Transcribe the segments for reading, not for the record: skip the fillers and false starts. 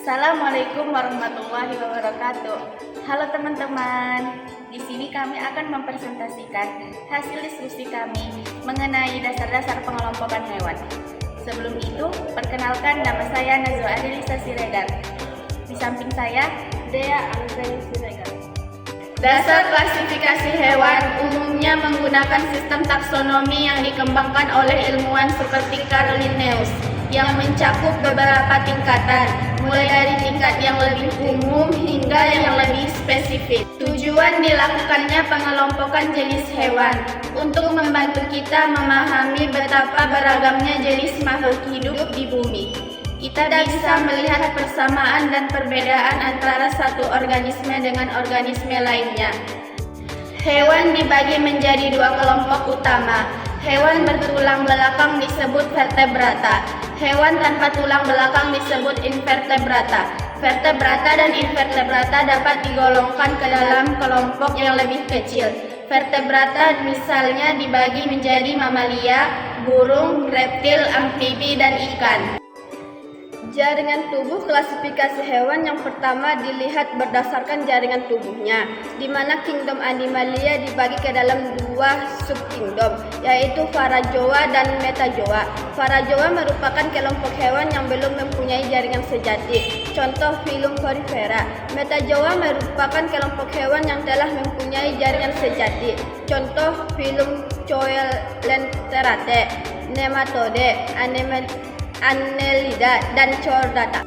Assalamualaikum warahmatullahi wabarakatuh. Halo teman-teman, di sini kami akan mempresentasikan hasil diskusi kami mengenai dasar-dasar pengelompokan hewan. Sebelum itu, perkenalkan nama saya Nazwa Adelisa Siregar. Di samping saya, Dea Anggreni Siregar. Dasar klasifikasi hewan umumnya menggunakan sistem taksonomi yang dikembangkan oleh ilmuwan seperti Carl Linnaeus yang mencakup beberapa tingkatan, mulai dari tingkat yang lebih umum hingga yang lebih spesifik. Tujuan dilakukannya pengelompokan jenis hewan untuk membantu kita memahami betapa beragamnya jenis makhluk hidup di bumi. Kita bisa melihat persamaan dan perbedaan antara satu organisme dengan organisme lainnya. Hewan dibagi menjadi dua kelompok utama. Hewan bertulang belakang disebut vertebrata. Hewan tanpa tulang belakang disebut invertebrata. Vertebrata dan invertebrata dapat digolongkan ke dalam kelompok yang lebih kecil. Vertebrata misalnya dibagi menjadi mamalia, burung, reptil, amfibi, dan ikan. Jaringan tubuh klasifikasi hewan yang pertama dilihat berdasarkan jaringan tubuhnya, di mana kingdom Animalia dibagi ke dalam dua subkingdom, yaitu Parazoa dan Metazoa. Parazoa merupakan kelompok hewan yang belum mempunyai jaringan sejati, contoh filum Porifera. Metazoa merupakan kelompok hewan yang telah mempunyai jaringan sejati, contoh filum Coelenterate, Nematode, Annelida, dan Chordata.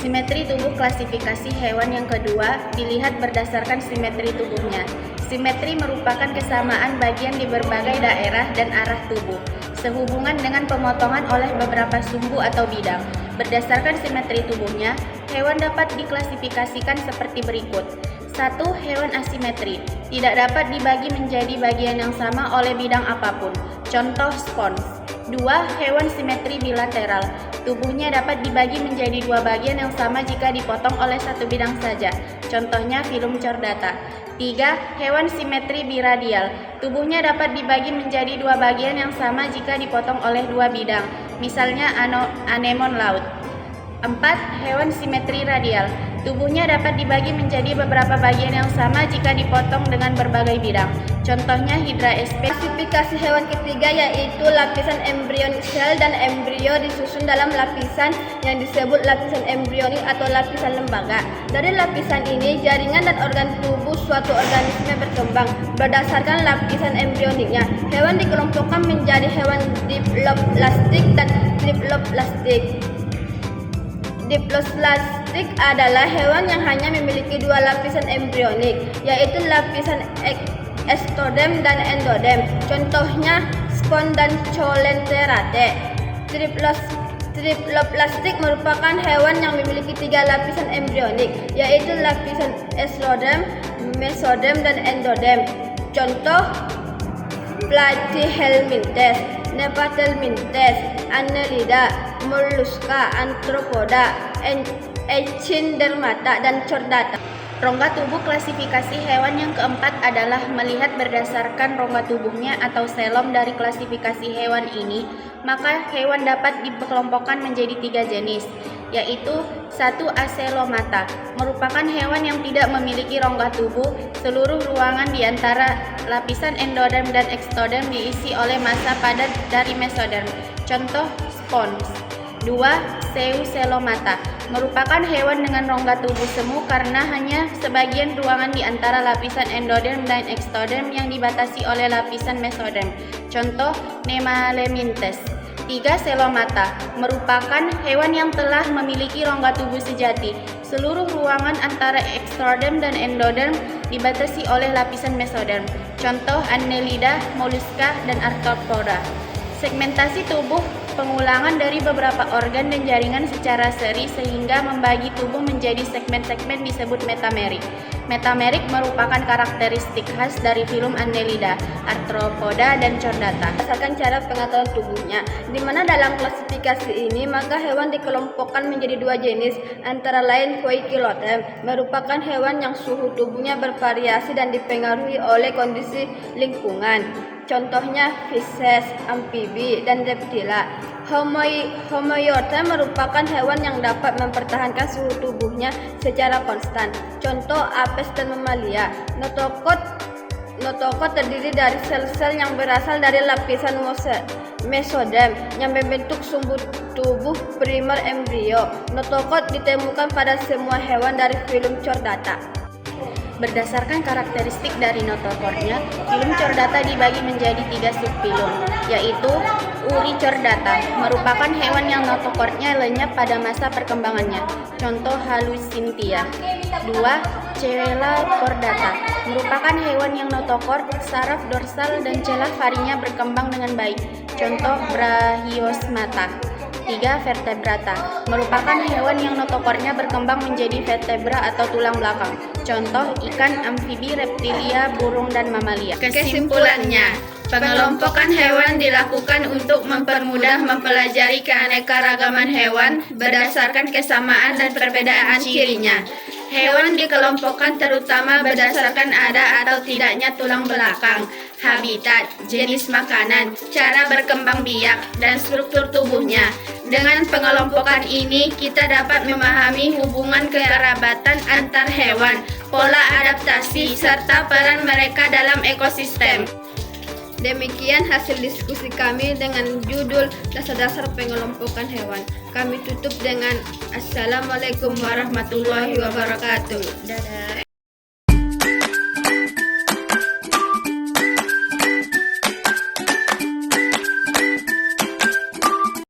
Simetri tubuh klasifikasi hewan yang kedua dilihat berdasarkan simetri tubuhnya. Simetri merupakan kesamaan bagian di berbagai daerah dan arah tubuh, sehubungan dengan pemotongan oleh beberapa sumbu atau bidang. Berdasarkan simetri tubuhnya, hewan dapat diklasifikasikan seperti berikut. 1. Hewan asimetri, tidak dapat dibagi menjadi bagian yang sama oleh bidang apapun, contoh spons. 2. Hewan simetri bilateral, tubuhnya dapat dibagi menjadi dua bagian yang sama jika dipotong oleh satu bidang saja, contohnya filum Chordata. 3. Hewan simetri biradial, tubuhnya dapat dibagi menjadi dua bagian yang sama jika dipotong oleh dua bidang, misalnya anemon laut. 4. Hewan simetri radial, tubuhnya dapat dibagi menjadi beberapa bagian yang sama jika dipotong dengan berbagai bidang, contohnya Hydra sp. Klasifikasi hewan ketiga yaitu lapisan embryonik sel dan embrio disusun dalam lapisan yang disebut lapisan embryonik atau lapisan lembaga. Dari lapisan ini, jaringan dan organ tubuh suatu organisme berkembang berdasarkan lapisan embryoniknya. Hewan dikelompokkan menjadi hewan diploplastik dan triploplastik. Diploplastik adalah hewan yang hanya memiliki dua lapisan embryonik, yaitu lapisan ektoderm dan endoderm, contohnya spons dan Coelenterate. Triploplastik merupakan hewan yang memiliki tiga lapisan embryonik, yaitu lapisan exoderm, mesoderm, dan endoderm, contoh Platyhelminthes, Nephatelminthes, Annelida, Mollusca, Arthropoda, Echindermata, dan Chordata. Rongga tubuh klasifikasi hewan yang keempat adalah melihat berdasarkan rongga tubuhnya atau selom dari klasifikasi hewan ini, maka hewan dapat dikelompokkan menjadi tiga jenis, yaitu 1. Acelomata, merupakan hewan yang tidak memiliki rongga tubuh. Seluruh ruangan di antara lapisan endoderm dan ektoderm diisi oleh massa padat dari mesoderm, contoh spons. 2. Zeuselomata, merupakan hewan dengan rongga tubuh semu karena hanya sebagian ruangan di antara lapisan endoderm dan ektoderm yang dibatasi oleh lapisan mesoderm, contoh Nemalemintes. 3. Selomata, merupakan hewan yang telah memiliki rongga tubuh sejati. Seluruh ruangan antara ektoderm dan endoderm dibatasi oleh lapisan mesoderm, contoh Annelida, Mollusca, dan Arthropoda. Segmentasi tubuh pengulangan dari beberapa organ dan jaringan secara seri sehingga membagi tubuh menjadi segmen-segmen disebut metamerik. Metamerik merupakan karakteristik khas dari filum Annelida, Arthropoda, dan Chordata. Berdasarkan cara pengetahuan tubuhnya, di mana dalam klasifikasi ini maka hewan dikelompokkan menjadi dua jenis, antara lain Poikilotherium, merupakan hewan yang suhu tubuhnya bervariasi dan dipengaruhi oleh kondisi lingkungan. contohnya Pisces, amfibi, dan reptila. Homoiota merupakan hewan yang dapat mempertahankan suhu tubuhnya secara konstan. Contoh apes dan mamalia. Notochord terdiri dari sel-sel yang berasal dari lapisan mesoderm yang membentuk sumbu tubuh primer embrio. Notochord ditemukan pada semua hewan dari filum Chordata. Berdasarkan karakteristik dari notochordnya, filum Chordata dibagi menjadi 3 subfilum, yaitu Urichordata, merupakan hewan yang notochordnya lenyap pada masa perkembangannya. Contoh Halucynthia. 2. Cephalochordata, merupakan hewan yang notochord, saraf dorsal dan celah farinya berkembang dengan baik. Contoh Brachyosmata. 3. Vertebrata, merupakan hewan yang notochordnya berkembang menjadi vertebra atau tulang belakang. Contoh ikan, amfibi, reptilia, burung, dan mamalia. Kesimpulannya, pengelompokan hewan dilakukan untuk mempermudah mempelajari keanekaragaman hewan berdasarkan kesamaan dan perbedaan cirinya. Hewan dikelompokkan terutama berdasarkan ada atau tidaknya tulang belakang, habitat, jenis makanan, cara berkembang biak, dan struktur tubuhnya. Dengan pengelompokan ini, kita dapat memahami hubungan kekerabatan antar hewan, pola adaptasi, serta peran mereka dalam ekosistem. Demikian hasil diskusi kami dengan judul Dasar-dasar pengelompokan hewan. Kami tutup dengan Assalamualaikum warahmatullahi wabarakatuh. Dadah.